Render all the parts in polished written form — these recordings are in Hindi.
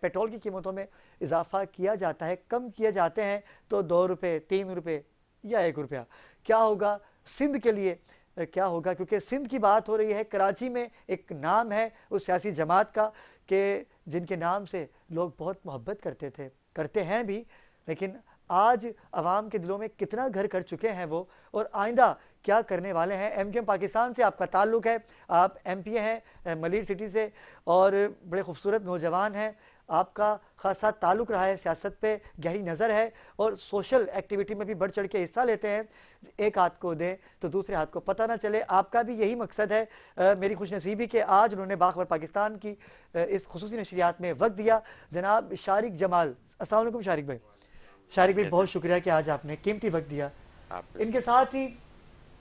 पेट्रोल की कीमतों में इजाफा किया जाता है, कम किए जाते हैं तो 2 रुपये, 3 रुपये या 1 रुपया। क्या होगा सिंध के लिए, क्या होगा? क्योंकि सिंध की बात हो रही है। कराची में एक नाम है उस सियासी जमात का कि जिनके नाम से लोग बहुत मोहब्बत करते थे, करते हैं भी, लेकिन आज अवाम के दिलों में कितना घर कर चुके हैं वो, और आइंदा क्या करने वाले हैं। एमकेएम पाकिस्तान से आपका ताल्लुक़ है, आप एमपी हैं मलिर सिटी से, और बड़े खूबसूरत नौजवान हैं। आपका खासा ताल्लुक़ रहा है, सियासत पे गहरी नज़र है और सोशल एक्टिविटी में भी बढ़ चढ़ के हिस्सा लेते हैं। एक हाथ को दें तो दूसरे हाथ को पता ना चले, आपका भी यही मकसद है। मेरी खुशनसीबी कि आज उन्होंने बाखबर पाकिस्तान की इस खुसूसी नशरियात में वक्त दिया। जनाब शारिक जमाल, अस्सलाम वालेकुम शारिक भाई। शारिक भाई बहुत शुक्रिया कि आज आपने कीमती वक्त दिया। इनके साथ ही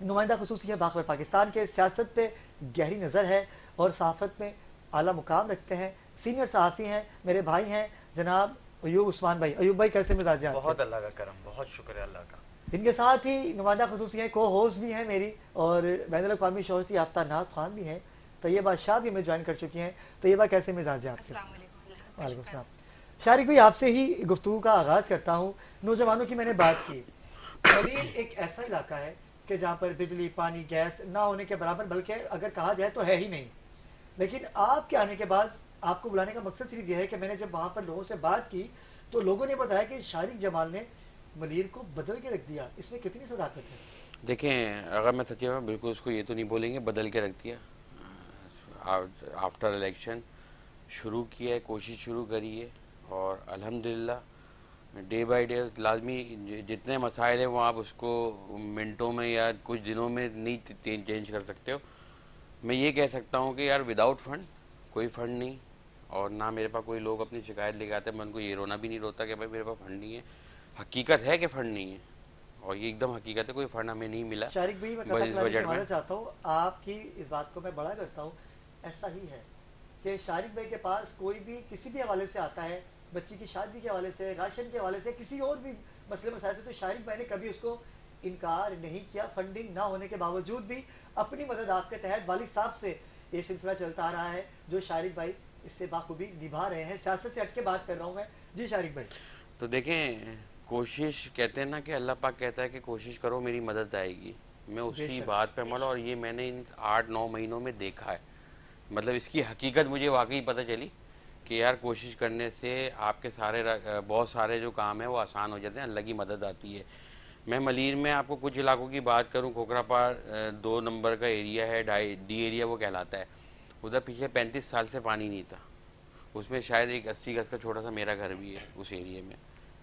नुमाइंदा खुसूसी है बाखबर पाकिस्तान के, सियासत पे गहरी नज़र है और सहाफ़त में आला मुकाम रखते हैं, सीनियर सहाफ़ी हैं, मेरे भाई हैं जनाब अयूब उस्मान भाई। अयूब भाई कैसे मिजाज हैं? बहुत अल्लाह का करम, बहुत शुक्रिया अल्लाह का। इनके साथ ही नुमाइंदा खुसूसी हैं, को होस्ट भी हैं मेरी, और बैनुल अक़वामी शोहरत याफ्ता नात खान भी हैं, तैयबा शाह भी हमें ज्वाइन कर चुकी हैं। तैयबा कैसे मिजाज है आपके? वालेकुम सलाम। शारिक भाई आपसे ही गुफ्तगू का आगाज़ करता हूँ। नौजवानों की मैंने बात की, मलीर एक ऐसा इलाका है कि जहाँ पर बिजली, पानी, गैस ना होने के बराबर, बल्कि अगर कहा जाए तो है ही नहीं। लेकिन आपके आने के बाद आपको बुलाने का मकसद सिर्फ यह है कि मैंने जब वहाँ पर लोगों से बात की तो लोगों ने बताया कि शारिक जमाल ने मलीर को बदल के रख दिया। इसमें कितनी सदाकत है? देखें, अगर मैं सच्ची बात बिल्कुल उसको ये तो नहीं बोलेंगे बदल के रख दिया। आफ्टर इलेक्शन शुरू किया है, कोशिश शुरू करी है, और अल्हम्दुलिल्लाह डे बाय डे लाजमी जितने मसाइल हैं वो आप उसको मिनटों में या कुछ दिनों में नहीं चेंज कर सकते हो। मैं ये कह सकता हूँ कि यार विदाउट फंड कोई फंड नहीं, और ना मेरे पास कोई लोग अपनी शिकायत लेके आते हैं, मैं उनको ये रोना भी नहीं रोता कि भाई मेरे पास फंड नहीं है। हकीकत है कि फंड नहीं है, और ये एकदम हकीकत है, कोई फंड हमें नहीं मिला शारिक भाई मैं बजट में। चाहता हूँ आपकी इस बात को मैं बड़ा करता हूँ। ऐसा ही है कि शारिक भाई के पास कोई भी किसी भी हवाले से आता है, बच्ची की शादी के हवाले से, राशन के हवाले से, किसी और भी मसले मसाइल से, तो शारिक भाई ने कभी उसको इनकार नहीं किया। फंडिंग ना होने के बावजूद भी अपनी मदद आपके तहत वालिद साहब से ये सिलसिला चलता आ रहा है, जो शारिक भाई इससे बाखूबी निभा रहे हैं। सियासत से हट के बात कर रहा हूँ मैं। जी शारिक भाई। तो देखें, कोशिश कहते हैं ना कि अल्लाह पाक कहता है कि कोशिश करो मेरी मदद आएगी। मैं उसकी बात पे अमल, और ये मैंने इन 8-9 महीनों में देखा है। मतलब इसकी हकीकत मुझे वाकई पता चली कि यार कोशिश करने से आपके सारे बहुत सारे जो काम है वो आसान हो जाते हैं, अल्लाह की मदद आती है। मैं मलीर में आपको कुछ इलाकों की बात करूं, खोखरापार 2 नंबर का एरिया है, डी एरिया वो कहलाता है। उधर पिछले 35 साल से पानी नहीं था। उसमें शायद एक 80 गज का छोटा सा मेरा घर भी है उस एरिया में,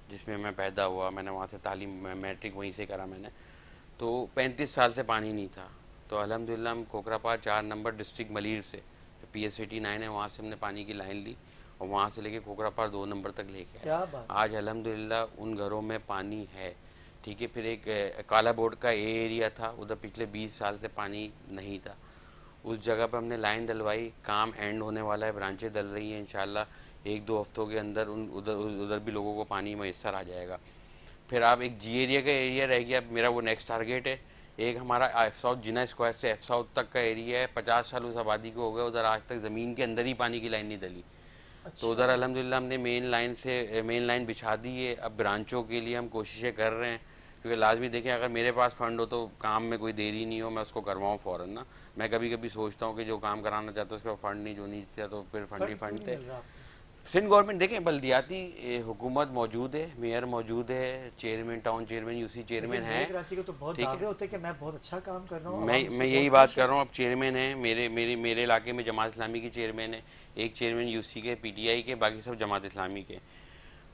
जिसमें मैं पैदा हुआ। मैंने वहाँ से तालीम मैट्रिक वहीं से करा मैंने। तो 35 साल से पानी नहीं था। तो अल्हम्दुलिल्लाह हम खोखरापार 4 नंबर डिस्ट्रिक्ट मलीर से, PS89 है, वहाँ से हमने पानी की लाइन ली, और वहाँ से लेके खोखरापार 2 नंबर तक लेके आए। आज अल्हम्दुलिल्लाह उन घरों में पानी है। ठीक है। फिर एक काला बोर्ड का एरिया था, उधर पिछले 20 साल से पानी नहीं था। उस जगह पर हमने लाइन डलवाई, काम एंड होने वाला है, ब्रांचें डल रही हैं, इंशाल्लाह 1-2 हफ्तों के अंदर उधर उधर भी लोगों को पानी मैसर आ जाएगा। फिर आप एक जी एरिया का एरिया रह गया, मेरा वो नेक्स्ट टारगेट है। एक हमारा एफ साउथ जिना स्क्वायर से एफ साउथ तक का एरिया है, 50 साल उस आबादी को हो गए, उधर आज तक ज़मीन के अंदर ही पानी की लाइन नहीं डली। तो उधर अल्हम्दुलिल्लाह हमने मेन लाइन बिछा दी है। अब ब्रांचों के लिए हम कोशिशें कर रहे हैं, क्योंकि लाजमी देखें अगर मेरे पास फंड हो तो काम में कोई देरी नहीं हो, मैं उसको करवाऊँ फ़ौरन ना। मैं कभी कभी सोचता हूँ कि जो काम कराना चाहता हूँ उसका फंड नहीं, जो नहीं था तो फिर फंड ही फंड थे। सिंध गवर्नमेंट देखें, बल्दियाती हुकूमत मौजूद है, मेयर मौजूद है, chairman, town chairman, UC chairman है। ठीक है, मैं बहुत अच्छा काम कर रहा हूँ, मैं यही बात कर रहा हूँ। अब चेयरमैन है मेरे इलाके में जमात इस्लामी की चेयरमैन है, एक चेयरमैन यूसी के, पीटीआई के, बाकी सब जमात इस्लामी के।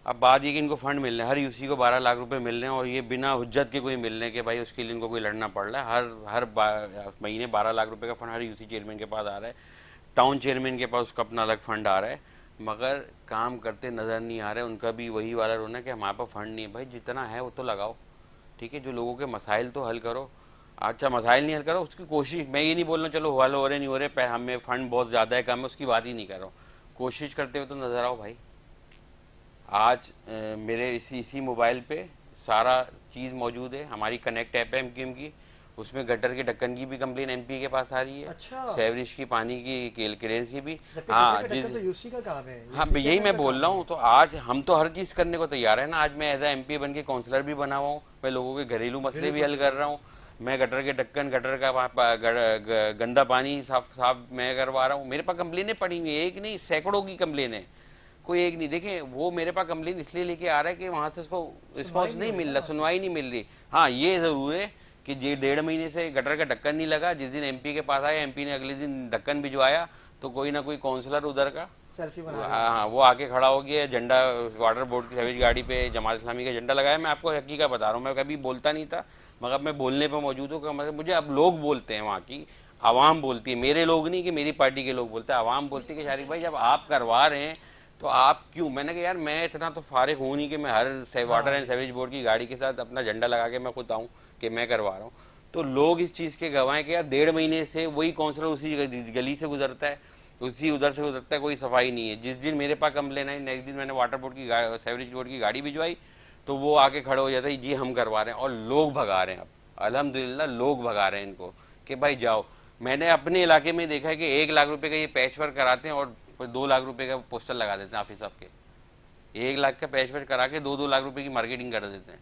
अब बात ये कि इनको फंड मिल रहे हैं, हर यूसी को 12 लाख रुपए मिल रहे हैं, और ये बिना हुज्जत के कोई मिल रहे हैं कि भाई उसके लिए इनको कोई लड़ना पड़ रहा है। हर महीने 12 लाख रुपए का फंड हर यूसी चेयरमैन के पास आ रहा है, टाउन चेयरमैन के पास उसका अपना अलग फंड आ रहा है, मगर काम करते नज़र नहीं आ रहे। उनका भी वही वाला रोना कि हमारे पास फंड नहीं है। भाई जितना है वो तो लगाओ, ठीक है, जो लोगों के मसाइल तो हल करो। अच्छा, मसाइल नहीं हल करो उसकी कोशिश, मैं ये नहीं बोल रहा चलो हल हो रहे नहीं हो रहे, हमें फंड बहुत ज़्यादा है कम है, उसकी बात ही नहीं कर रहा हूँ। कोशिश करते हुए तो नज़र आओ भाई। आज मेरे इसी मोबाइल पे सारा चीज़ मौजूद है, हमारी कनेक्ट ऐप है एमकेएम की, उसमें गटर के ढक्कन की भी कंप्लेन एमपी के पास आ रही है। अच्छा। सेवरेज की, पानी की, क्लियरेंस की भी। जबकि हाँ गटर के ढक्कन तो यूसी का काम है, हाँ यूसी यही चेयरमैन मैं का बोल काम रहा है। हूँ। तो आज हम तो हर चीज करने को तैयार है ना। आज मैं एज ए एमपी बन के काउंसलर भी बना हुआ हूँ, मैं लोगों के घरेलू मसले भी हल कर रहा हूँ। मैं गटर के ढक्कन, गटर का गंदा पानी साफ साफ मैं करवा रहा हूँ। मेरे पास कंप्लेनें पड़ी हुई है, एक नहीं सैकड़ों की कंप्लेन है, कोई एक नहीं। देखें वो मेरे पास कंप्लेन इसलिए लेके आ रहा है कि वहां से उसको सुनवाई रिस्पॉन्स नहीं नहीं हो रही मिल ना रहा, वहाँ से। सुनवाई नहीं मिल रही। हाँ ये जरूर है कि ये 1.5 महीने से गटर का ढक्कन नहीं लगा। जिस दिन एमपी के पास आया, एमपी ने अगले दिन ढक्कन भिजवाया, तो कोई ना कोई काउंसलर उधर का सेल्फी बना रहे होंगे। हाँ वो आके खड़ा हो गया, झंडा वाटर बोर्ड की सभी गाड़ी पे जमात इस्लामी का झंडा लगाया। मैं आपको हकीकत बता रहा हूँ, मैं कभी बोलता नहीं था, मगर मैं बोलने पे मौजूद हूँ। मतलब मुझे अब लोग बोलते हैं, वहाँ की आवाम बोलती है, मेरे लोग नहीं कि मेरी पार्टी के लोग बोलते हैं, आवाम बोलती है कि शारिक भाई जब आप करवा रहे हैं तो आप क्यों। मैंने कहा यार मैं इतना तो फारिग हूँ नहीं कि मैं हर वाटर एंड सेवेज बोर्ड की गाड़ी के साथ अपना झंडा लगा के मैं खुद आऊँ कि मैं करवा रहा हूँ। तो लोग इस चीज़ के गवाह हैं कि यार 1.5 महीने से वही काउंसलर उसी गली से गुजरता है, उसी उधर से गुजरता है, कोई सफाई नहीं है। जिस दिन मेरे पास कंप्लेन आई, नेक्स्ट दिन मैंने वाटर बोर्ड की सेवरेज बोर्ड की गाड़ी भिजवाई, तो वो आके खड़े हो जाता है जी हम करवा रहे हैं। और लोग भगा रहे हैं अब, अल्हम्दुलिल्लाह लोग भगा रहे हैं इनको कि भाई जाओ। मैंने अपने इलाके में देखा है कि 1 लाख रुपए का ये पैच वर्क कराते हैं और 2 लाख रुपए का पोस्टर लगा देते हैं ऑफिस आपके। 1 लाख का पैच वर्क करा के 2-2 लाख रुपए की मार्केटिंग कर देते हैं।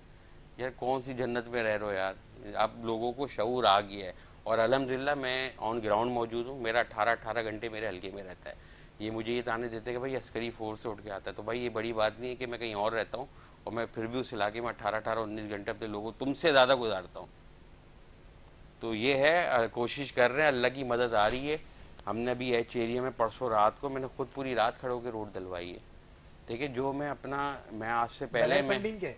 यार कौन सी जन्नत में रह रहे हो यार। आप लोगों को शऊर आ गया है। और अल्हम्दुलिल्लाह मैं ऑन ग्राउंड मौजूद हूँ, मेरा 18 घंटे मेरे हल्के में रहता है। ये मुझे ये ताने देते हैं कि भाई अस्करी फोर्स से उठ के आता है, तो भाई ये बड़ी बात नहीं है कि मैं कहीं और रहता हूँ और मैं फिर भी उस इलाके में 18-19 घंटे अपने लोगों तुमसे ज़्यादा गुजारता हूँ। तो ये है, कोशिश कर रहे हैं, अल्लाह की मदद आ रही है। हमने अभी एच एरिया में परसों रात को मैंने खुद पूरी रात खड़े होकर रोड डलवाई है। देखिए जो मैं आज से पहले मैं फंडिंग के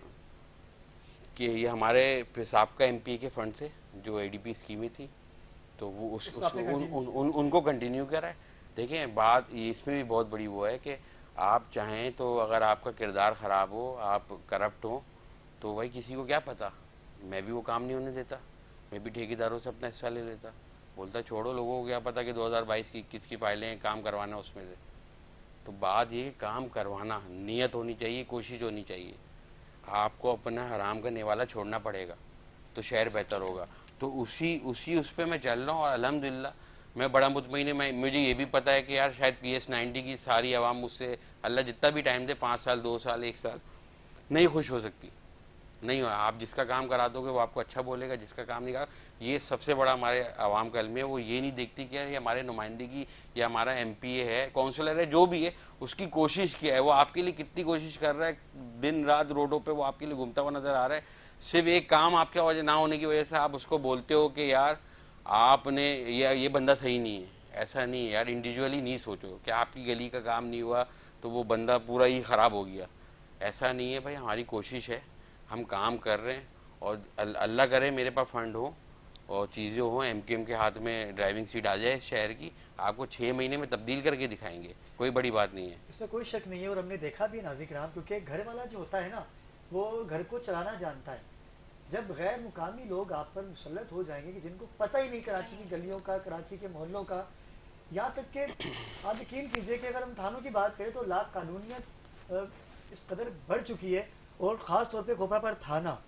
कि ये हमारे साहब का एमपी के फंड से जो एडीपी स्कीमें थी, तो वो उनको कंटिन्यू करा है। देखें बात इसमें भी बहुत बड़ी वो है कि आप चाहें तो अगर आपका किरदार ख़राब हो, आप करप्ट हो, तो भाई किसी को क्या पता, मैं भी वो काम नहीं होने देता, मैं भी ठेकेदारों से अपना हिस्सा ले लेता। बोलता छोड़ो, लोगों को क्या पता कि 2022 की किसकी फाइलें हैं, काम करवाना उसमें से। तो बात ये काम करवाना, नीयत होनी चाहिए, कोशिश होनी चाहिए। आपको अपना हराम का नेवाला छोड़ना पड़ेगा तो शहर बेहतर होगा। तो उस पे मैं चल रहा हूँ और अल्हम्दुलिल्लाह मैं बड़ा मुतमईन है। मुझे ये भी पता है कि यार शायद PS90 की सारी आवाम मुझसे, अल्लाह जितना भी टाइम दे, 5 साल 2 साल 1 साल, नहीं खुश हो सकती, नहीं हो। आप जिसका काम करा दोगे वो आपको अच्छा बोलेगा, जिसका काम नहीं करा, ये सबसे बड़ा हमारे आवाम का अलमी है। वो ये नहीं देखती कि यार ये हमारे नुमाइंदगी या हमारा MPA है, काउंसलर है, जो भी है, उसकी कोशिश किया है, वो आपके लिए कितनी कोशिश कर रहा है, दिन रात रोडों पे वो आपके लिए घूमता हुआ नजर आ रहा है। सिर्फ एक काम आपके वजह ना होने की वजह से आप उसको बोलते हो कि यार आपने ये बंदा सही नहीं है। ऐसा नहीं है यार, इंडिविजुअली नहीं सोचो कि आपकी गली का काम नहीं हुआ तो वो बंदा पूरा ही खराब हो गया। ऐसा नहीं है भाई, हमारी कोशिश है, हम काम कर रहे हैं और अल्लाह करे मेरे पास फंड हो और चीज़ें हो, MKM के हाथ में ड्राइविंग सीट आ जाए इस शहर की, आपको 6 महीने में तब्दील करके दिखाएंगे, कोई बड़ी बात नहीं है। इसमें कोई शक नहीं है। और हमने देखा भी नाज़िक राम, क्योंकि घर वाला जो होता है ना, वो घर को चलाना जानता है। जब गैर मुकामी लोग आप पर मुसल्लत हो जाएंगे कि जिनको पता ही नहीं कराची की गलियों का, कराची के मोहल्लों का, यहाँ तक कि आप यकीन कीजिए कि अगर हम थानों की बात करें तो लाख कानूनियत इस कदर बढ़ चुकी है। और ख़ास तौर पे खोपरापाड़ थाना,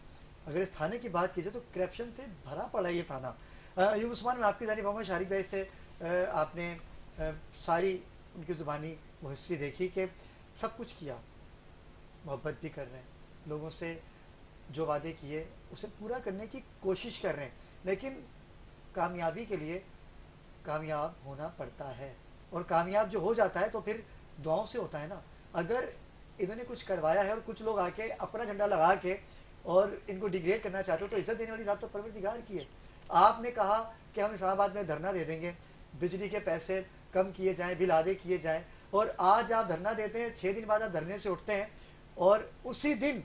अगर इस थाने की बात कीजिए तो करप्शन से भरा पड़ा है ये थाना। यूँ उस्मान, मैं आपकी जानिब आऊँगा। शारिक भाई से आपने सारी उनकी ज़ुबानी वो हिस्ट्री देखी कि सब कुछ किया, मोहब्बत भी कर रहे हैं लोगों से, जो वादे किए उसे पूरा करने की कोशिश कर रहे हैं, लेकिन कामयाबी के लिए कामयाब होना पड़ता है। और कामयाब जो हो जाता है तो फिर दुआओं से होता है ना। अगर इन्होंने कुछ करवाया है और कुछ लोग आके अपना झंडा लगा के और इनको डिग्रेड करना चाहते हो, तो इज्जत देने वाली ज़ात तो परवरदिगार की है। आपने कहा कि हम इस्लामाबाद में धरना दे देंगे, बिजली के पैसे कम किए जाएँ, बिल आधे किए जाएँ, और आज आप धरना देते हैं, 6 दिन बाद आप धरने से उठते हैं और उसी दिन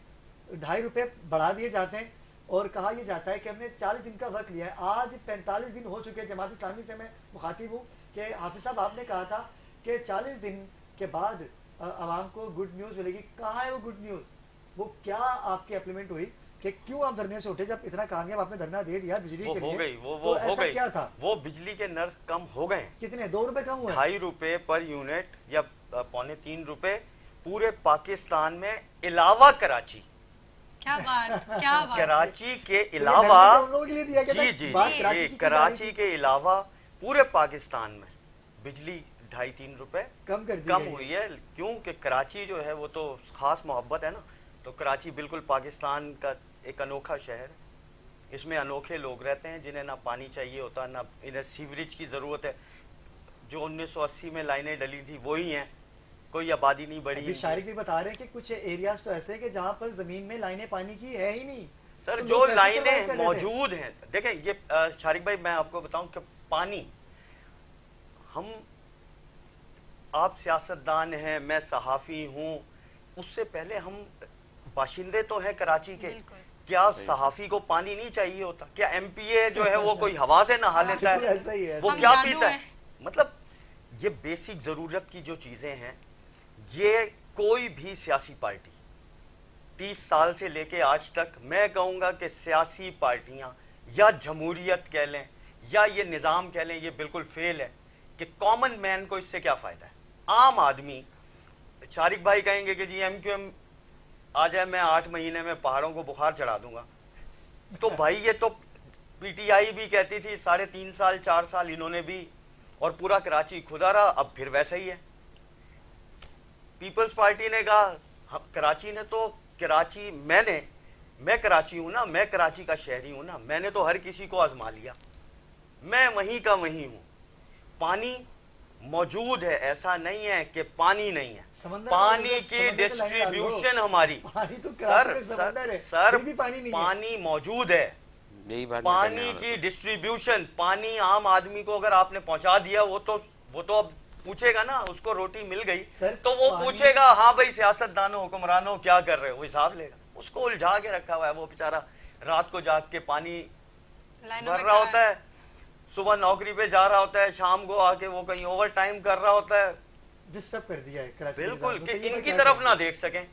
2.5 रुपये बढ़ा दिए जाते हैं और कहा यह जाता है कि हमने 40 दिन का वक्त लिया है। आज 45 दिन हो चुके हैं। जमात इस्लामी से मैं मुखातिब हूँ कि हाफिज साहब आपने कहा था कि 40 दिन के बाद आवाम को गुड न्यूज़ मिलेगी। कहाँ है वो गुड न्यूज़? वो क्या आपकी इम्प्लीमेंट हुई कि क्यों आप धरने से उठे जब इतना कामयाब आपने धरना दे दिया बिजली के लिए? हो गई, वो तो हो ऐसा गई। क्या था? वो बिजली के नर्क कम हो गए। कितने? 2 रुपए कम हुए? 2.5 रुपए पर यूनिट या 2.25 रुपए पूरे पाकिस्तान में, अलावा कराची। क्या बात, क्या बात। कराची के तो ये अलावा धरती तो उन लोगों के लिए दिया गया था, जी जी बात जी, कराची जी की क्यों कराची जा रही के अलावा पूरे पाकिस्तान में बिजली 2.5-3 रुपए कम कर दी कम गई है। हुई है, क्योंकि कराची जो है वो तो खास मोहब्बत है ना, तो कराची बिल्कुल पाकिस्तान का एक अनोखा शहर है। इसमें अनोखे लोग रहते हैं जिन्हें ना पानी चाहिए होता, ना इन्हें सीवरेज की ज़रूरत है। जो 1980 में लाइनें डली थी वही हैं, कोई आबादी नहीं बढ़ी अभी इनकी। शारिक भी बता रहे हैं कि कुछ एरियाज तो ऐसे हैं कि जहाँ पर जमीन में लाइनें पानी की है ही नहीं। सर तो जो लोग कैसे survive लाइनें कर रहे थे? मौजूद हैं, देखें ये शारिक भाई मैं आपको बताऊं कि पानी, हम आप सियासतदान हैं, मैं सहाफ़ी हूं, उससे पहले हम बाशिंदे तो हैं कराची के। बिल्कुल। क्या सहाफ़ी को पानी नहीं चाहिए होता? क्या एमपीए जो है वो कोई हवा से नहा लेता बिल्कुल है? ऐसा ही है। वो हम क्या जादू पीता है? हैं। मतलब ये बेसिक ज़रूरत की जो चीज़ें हैं, ये कोई भी सियासी पार्टी 30 साल से लेके आज तक, मैं कहूँगा कि सियासी पार्टियाँ या जमहूरियत कह लें या ये निज़ाम कह लें, ये बिल्कुल फेल है कि कॉमन मैन को इससे क्या फ़ायदा है। आम आदमी, शारिक भाई कहेंगे कि जी एमक्यूएम आ जाए, मैं 8 महीने में पहाड़ों को बुखार चढ़ा दूंगा, तो भाई ये तो पीटीआई भी कहती थी 3.5 साल 4 साल इन्होंने भी, और पूरा कराची खुदा रहा, अब फिर वैसा ही है। पीपल्स पार्टी ने कहा, कराची ने तो, कराची मैं कराची हूं ना, मैं कराची का शहरी हूं ना, मैंने तो हर किसी को आजमा लिया, मैं वहीं का वहीं हूं। पानी मौजूद है, ऐसा नहीं है कि पानी नहीं है। समंदर पानी में की समंदर से लाइन डाल लो। डिस्ट्रीब्यूशन हमारी, पानी तो कराची में सर समंदर है, सर फिर भी पानी नहीं है। पानी मौजूद है। यही बात मैं करने पानी वाला की था। डिस्ट्रीब्यूशन, पानी आम आदमी को अगर आपने पहुंचा दिया, वो तो अब पूछेगा ना, उसको रोटी मिल गई सर, तो वो पानी- पूछेगा हाँ भाई सियासतदानों हुक्मरानों क्या कर रहे हो, वो हिसाब लेगा। उसको उलझा के रखा हुआ है, वो बेचारा रात को जाग के पानी लाइनों भर में रहा खड़ा होता है, सुबह नौकरी पे जा रहा होता है, शाम को आके वो कहीं ओवर टाइम कर रहा होता है। डिस्टर्ब कर दिया है कराची के बिल्कुल निजाम को, कि तो ये इनकी क्या तरफ करें? ना देख सकें।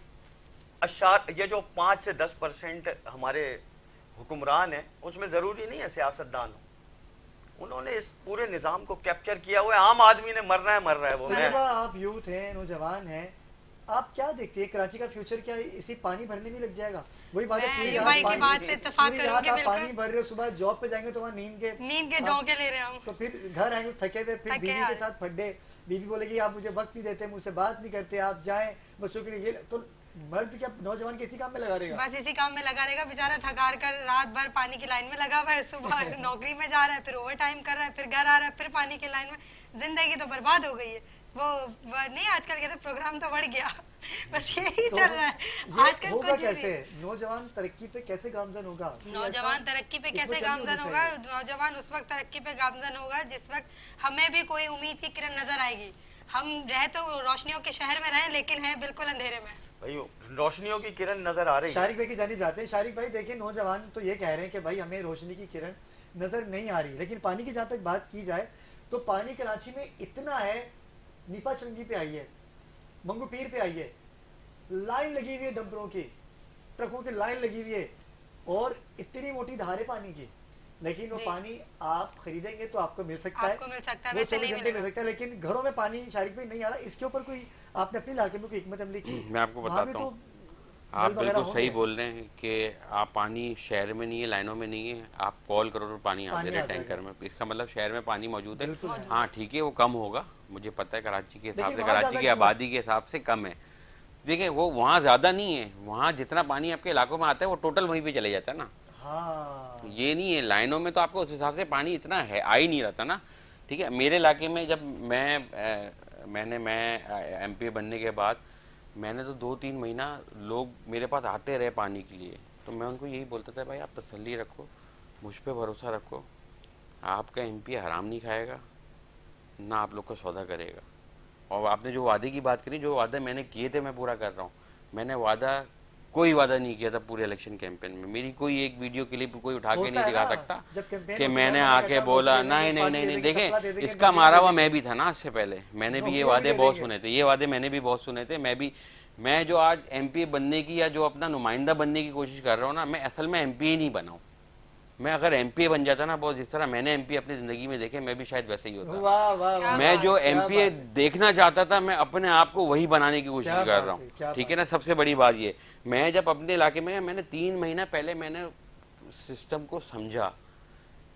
अशार ये जो 5 से 10% हमारे हुक्मरान हैं, उसमें जरूरी नहीं है सियासतदान हो, उन्होंने इस पूरे निजाम को कैप्चर किया हुआ है। आम आदमी ने मरना है वो मैं। तलबा, आप यूथ हैं, नौजवान हैं, आप क्या देखते हैं कराची का फ्यूचर क्या इसी पानी भरने में लग जाएगा? वही बात है, मैं पूरी युवा रात की पानी- बात से इत्तेफाक पूरी रात करूंगी, आप बिल्कुल। पानी भर रहे हो, सुबह जॉब पे जाएंगे तो वहाँ नींद के झोंके ले रहे हैं हम। तो फिर घर आएंगे थके हुए, फिर थके बीवी के हाल। साथ फड्डे, बीवी बोलेगी आप मुझे वक्त नहीं देते, मुझसे बात नहीं करते, आप जाएं बच्चों के लिए। ये तो मर्द क्या नौजवान किसी काम में लगा रहेगा? बस इसी काम में लगा रहेगा बेचारा, थकार कर रात भर पानी की लाइन में लगा हुआ है, सुबह नौकरी में जा रहा है, फिर ओवर टाइम कर रहा है, फिर घर आ रहा है, फिर पानी की लाइन में। जिंदगी तो बर्बाद हो गई है। वो नहीं, आजकल कहते प्रोग्राम तो बढ़ गया, बस यही तो चल रहा है ये आजकल। होगा कुछ भी कैसे? नहीं। नौजवान तरक्की पे कैसे गामजन होगा? नौजवान तरक्की पे कैसे हिकमत गामजन होनी होगा? चाहिए। नौजवान उस वक्त तरक्की पे गामजन होगा जिस वक्त हमें भी कोई उम्मीद की किरण नजर आएगी। हम रहे तो रोशनियों के शहर में रहे, लेकिन है बिल्कुल अंधेरे में। भाई रोशनियों की किरण नजर आ रही है। शारिक भाई की जानिब जाते हैं। शारिक भाई देखिए, नौजवान तो ये कह रहे हैं कि भाई हमें रोशनी की किरण नजर नहीं आ रही, लेकिन पानी की जहाँ तक बात की जाए तो पानी कराची में इतना है, नीपा चंगी पे आई है, मंगू पीर पे आई है, लाइन लगी हुई है, डंपरों की, ट्रकों की लाइन लगी हुई है, और इतनी मोटी धारे पानी की, लेकिन वो जी। पानी आप खरीदेंगे तो आपको मिल सकता है, आपको मिल सकता है, वो वैसे 24 नहीं घंटे मिल मिलेगा। सकता है, लेकिन घरों में पानी शारिक भाई नहीं आ रहा। इसके ऊपर कोई आपने अपने इलाके में कोई हिकमत अमली की? मैं आपको वहाँ भी बताता हूँ। तो आप नल वगैरह बिल्कुल सही होंगे। बोल रहे हैं कि आप पानी शहर में नहीं है, लाइनों में नहीं है, आप कॉल करो तो पानी आ पानी जाए आ टैंकर जाएगा। में। इसका मतलब शहर में पानी मौजूद है। बिल्कुल है। हाँ ठीक है, वो कम होगा, मुझे पता है कराची के हिसाब लेकिन से, वहाँ कराची ज़्यादा की क्यों है? आबादी के हिसाब से कम है। देखिए वो वहाँ ज़्यादा नहीं है, वहाँ जितना पानी आपके इलाकों में आता है वो टोटल वहीं पे चले जाता है ना। हाँ, ये नहीं है, लाइनों में तो आपको उस हिसाब से पानी इतना है, आ ही नहीं रहता ना। ठीक है, मेरे इलाके में जब मैं एमपी बनने के बाद मैंने तो 2-3 महीना लोग मेरे पास आते रहे पानी के लिए, तो मैं उनको यही बोलता था भाई आप तसल्ली रखो, मुझ पे भरोसा रखो, आपका एमपी हराम नहीं खाएगा ना आप लोग का सौदा करेगा। और आपने जो वादे की बात करी, जो वादे मैंने किए थे मैं पूरा कर रहा हूँ। मैंने कोई वादा नहीं किया था पूरे इलेक्शन कैंपेन में। मेरी कोई एक वीडियो क्लिप कोई उठा के होता नहीं है दिखा ना, सकता जब कैंपेन कि होती है, मैंने मैंने आके कहा बोला वोट दे देंगे, नहीं पानी नहीं दे नहीं। देंगे, सप्ला दे देखें, देंगे, इसका नौकरी मारा दे हुआ देंगे। मैं भी था ना इससे पहले, मैंने भी ये नौकरियां वादे दे बहुत देंगे। सुने थे, ये वादे मैंने भी बहुत सुने थे। मैं जो आज एमपी बनने की या जो अपना नुमाइंदा बनने की कोशिश कर रहा हूँ ना, मैं असल में एमपी ही नहीं बना हूँ। मैं अगर एमपीए बन जाता ना बहुत, जिस तरह मैंने एमपीए अपनी जिंदगी में देखे, मैं भी शायद वैसे ही होता। वाह वाह वाह, मैं जो क्या एमपीए बात है, देखना चाहता था, मैं अपने आप को वही बनाने की कोशिश क्या कर बात रहा है, हूँ, क्या ठीक बात है ना। सबसे बड़ी बात ये, मैं जब अपने इलाके में, मैंने 3 महीना पहले मैंने सिस्टम को समझा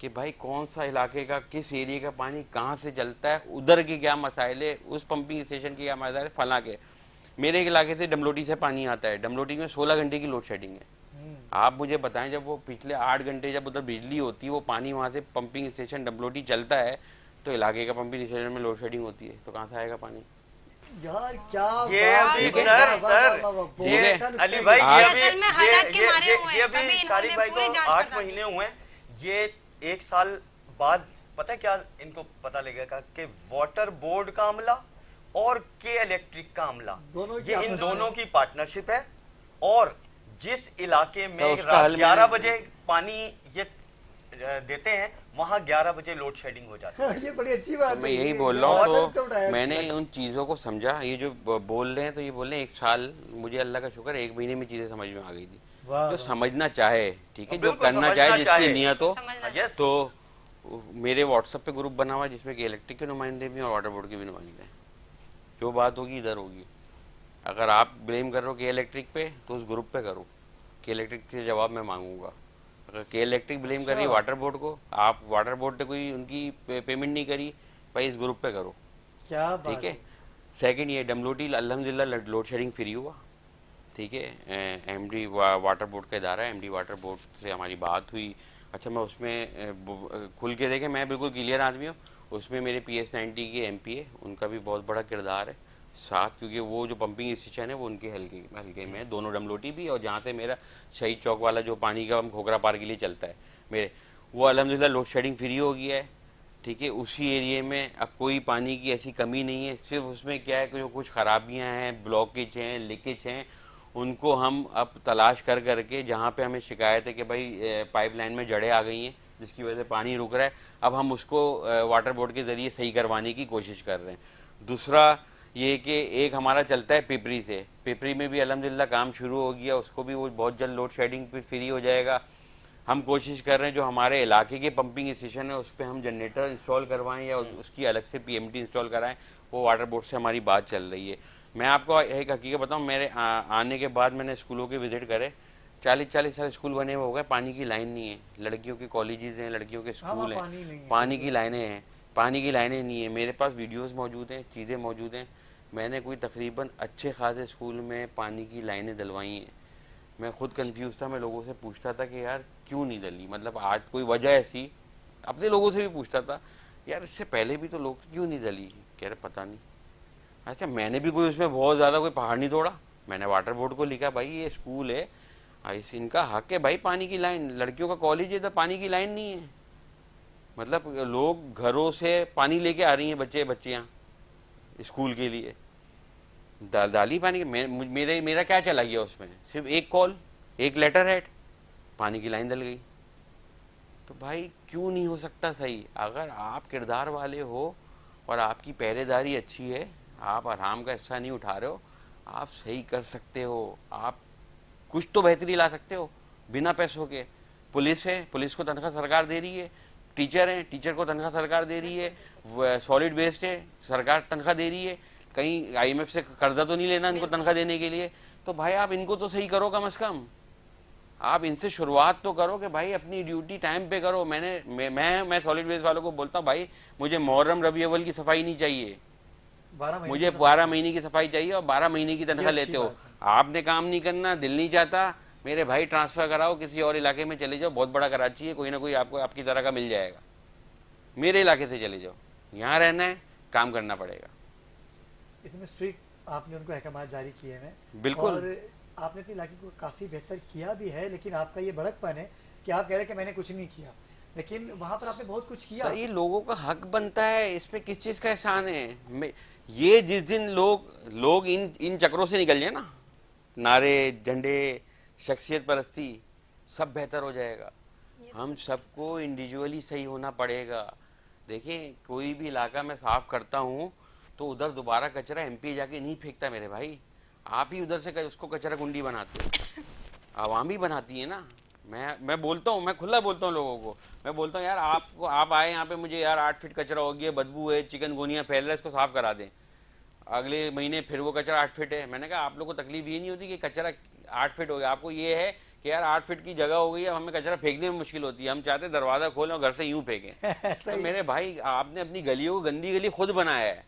कि भाई कौन सा इलाके का, किस एरिया का पानी कहाँ से चलता है, उधर के क्या मसाइल है, उस पंपिंग स्टेशन के क्या मसाइल है, फला के। मेरे इलाके से डमलोटी से पानी आता है, डमलोटी में 16 घंटे की लोड शेडिंग है। आप मुझे बताएं, जब वो पिछले 8 घंटे जब उधर बिजली होती है, वो पानी वहाँ से पंपिंग स्टेशन डमलोटी चलता है, तो इलाके का पंपिंग स्टेशन में लोड शेडिंग होती है, तो कहाँ से आएगा पानी? यार क्या ये बात अभी है, ठीक है? वाह, सर वाह, सर वाह, वाह, वाह, ये बहुत अच्छा नुक्ता अली है। भाई, आप- ये असल में हालात के मारे हुए हैं, अभी तभी सारिक इन्होंने भाई पूरी को जांच 8 पड़ताल महीने की। हुए हैं। ये 1 साल बाद पता है क्या इनको पता लगेगा कि वाटर बोर्ड का अमला और के इलेक्ट्रिक का अमला, दोनों की ये इन आपस में दोनों की पार्टनरशिप है। और जिस इलाके में तो उसका रात हल 11 मैंने- बजे पानी ये देते हैं, वहां 11 बजे लोड शेडिंग हो जाती है। ये बड़ी अच्छी बात मैं है, यही ये बोल ये रहा बहुत हूँ। अच्छा उठाया। तो मैंने उन चीज़ों को समझा, ये जो बोल रहे हैं, तो ये बोल रहे हैं 1 साल, मुझे अल्लाह का शुक्र 1 महीने में चीज़ें समझ में आ गई थी। वाह, जो वाह। समझना चाहे, ठीक है, जो बिल्कुल करना समझना चाहे, जिसकी चाहे। नियत हो, समझना यस। तो मेरे व्हाट्सएप पे ग्रुप बना हुआ है, जिसमें कि इलेक्ट्रिक के नुमाइंदे भी और वाटर बोर्ड के भी नुमाइंदे हैं। जो बात होगी इधर होगी। अगर आप ब्लेम कर रहे हो के इलेक्ट्रिक पे, तो उस ग्रुप पे करो, के इलेक्ट्रिक से जवाब मैं मांगूंगा। अगर के इलेक्ट्रिक ब्लेम कर रही है वाटर बोर्ड को, आप वाटर बोर्ड ने कोई उनकी पेमेंट नहीं करी, भाई इस ग्रुप पे करो, क्या बात ठीक है। सेकंड, ये डमलोटी अल्हम्दुलिल्लाह लोड शेडिंग फ्री हुआ, ठीक है। एमडी वाटर बोर्ड का इदारा है, एमडी वाटर बोर्ड से हमारी बात हुई। अच्छा, मैं उसमें खुल के देखे, मैं बिल्कुल क्लियर आदमी हूँ। उसमें मेरे PS90 के एमपीए, उनका भी बहुत बड़ा किरदार है साथ, क्योंकि वो जो पंपिंग स्टेशन है वो उनके हल्के में है, दोनों डमलोटी भी, और जहाँ से मेरा शहीद चौक वाला जो पानी का खोखरा पार के लिए चलता है मेरे, वो अल्हम्दुलिल्लाह लोड शेडिंग फ्री हो गया है, ठीक है। उसी एरिया में अब कोई पानी की ऐसी कमी नहीं है। सिर्फ उसमें क्या है कि जो कुछ खराबियां हैं, ब्लॉकेज हैं, लीकेज हैं, उनको हम अब तलाश कर करके, जहाँ पे हमें शिकायत है कि भाई पाइपलाइन में जड़ें आ गई हैं जिसकी वजह से पानी रुक रहा है, अब हम उसको वाटर बोर्ड के ज़रिए सही करवाने की कोशिश कर रहे हैं। दूसरा ये कि एक हमारा चलता है पिपरी से, पिपरी में भी अल्हम्दुलिल्लाह काम शुरू हो गया, उसको भी वो बहुत जल्द लोड शेडिंग पे फ्री हो जाएगा। हम कोशिश कर रहे हैं जो हमारे इलाके के पंपिंग स्टेशन है उस पर हम जनरेटर इंस्टॉल करवाएं या उसकी अलग से पीएमटी इंस्टॉल कराएं, वो वाटर बोर्ड से हमारी बात चल रही है। मैं आपको एक हकीकत बताऊं, मेरे आने के बाद मैंने स्कूलों के विजिट करे, 40-40 साल स्कूल बने हुए हो गए, पानी की लाइन नहीं है। लड़कियों के कॉलेजेस हैं, लड़कियों के स्कूल हैं, पानी की लाइनें हैं, पानी की लाइनें नहीं है। मेरे पास वीडियोस मौजूद हैं, चीज़ें मौजूद हैं। मैंने कोई तकरीबन अच्छे खासे स्कूल में पानी की लाइनें डलवाई हैं। मैं खुद कंफ्यूज था, मैं लोगों से पूछता था कि यार क्यों नहीं डली, मतलब आज कोई वजह ऐसी, अपने लोगों से भी पूछता था यार इससे पहले भी तो लोग क्यों नहीं डली, कह रहे पता नहीं। अच्छा, मैंने भी कोई उसमें बहुत ज़्यादा कोई पहाड़ नहीं तोड़ा, मैंने वाटर बोर्ड को लिखा भाई ये स्कूल है, इनका हक है भाई पानी की लाइन, लड़कियों का कॉलेज है, इधर पानी की लाइन नहीं है। मतलब लोग घरों से पानी लेके आ रही हैं बच्चियाँ स्कूल के लिए, दाली पानी के। मेरा क्या चला गया उसमें, सिर्फ एक कॉल, एक लेटर हेड, पानी की लाइन डल गई। तो भाई क्यों नहीं हो सकता सही? अगर आप किरदार वाले हो और आपकी पहरेदारी अच्छी है, आप आराम का हिस्सा नहीं उठा रहे हो, आप सही कर सकते हो, आप कुछ तो बेहतरी ला सकते हो बिना पैसों के। पुलिस है, पुलिस को तनख्वाह सरकार दे रही है, टीचर है, टीचर को तनख्वाह सरकार दे रही है, सॉलिड वेस्ट है, सरकार तनख्वाह दे रही है, कहीं IMF से कर्जा तो नहीं लेना इनको तनख्वाह देने के लिए। तो भाई आप इनको तो सही करो, कम से कम आप इनसे शुरुआत तो करो कि भाई अपनी ड्यूटी टाइम पे करो। मैं सॉलिड वेस्ट वालों को बोलता हूँ भाई मुझे मुहर्रम रबी अव्वल की सफाई नहीं चाहिए, मुझे 12 महीने की सफाई चाहिए और 12 महीने की तनख्वाह लेते हो। आपने काम नहीं करना, दिल नहीं चाहता, मेरे भाई ट्रांसफर कराओ, किसी और इलाके में चले जाओ, बहुत बड़ा कराची है, कोई ना कोई आपको आपकी तरह का मिल जाएगा, मेरे इलाके से चले जाओ, यहाँ रहना है, काम करना पड़ेगा। इतने स्ट्रिक्ट आपने उनको अहकाम जारी किए हैं, बिल्कुल, और आपने अपने इलाके को काफ़ी बेहतर किया भी है, लेकिन आपका ये बड़कपन है कि आप कह रहे हैं कि मैंने कुछ नहीं किया, लेकिन वहाँ पर आपने बहुत कुछ किया। ये लोगों का हक बनता है, इसमें किस चीज़ का एहसान है? ये जिस दिन लोग इन चक्रों से निकल जाए ना, नारे, झंडे, शख्सियत परस्ती, सब बेहतर हो जाएगा। हम सबको इंडिविजुअली सही होना पड़ेगा। देखिए, कोई भी इलाका मैं साफ करता हूँ तो उधर दोबारा कचरा MP जाके नहीं फेंकता मेरे भाई, आप ही उधर से उसको कचरा कुंडी बनाते हो, आवाम ही बनाती है ना। मैं बोलता हूँ, मैं खुला बोलता हूँ लोगों को। मैं बोलता हूँ यार आप आए यहाँ पे, मुझे यार 8 फीट कचरा हो गया, बदबू है, चिकनगुनिया फैल रहा है, इसको साफ करा दें। अगले महीने फिर वो कचरा 8 फीट है। मैंने कहा आप लोग को तकलीफ ये नहीं होती कि कचरा 8 फीट हो गया, आपको ये है कि यार 8 फीट की जगह हो गई, अब हमें कचरा फेंकने में मुश्किल होती है, हम चाहते हैं दरवाजा खोलें और घर से यूं फेंकें। तो मेरे भाई आपने अपनी गलियों को गंदी गली खुद बनाया है,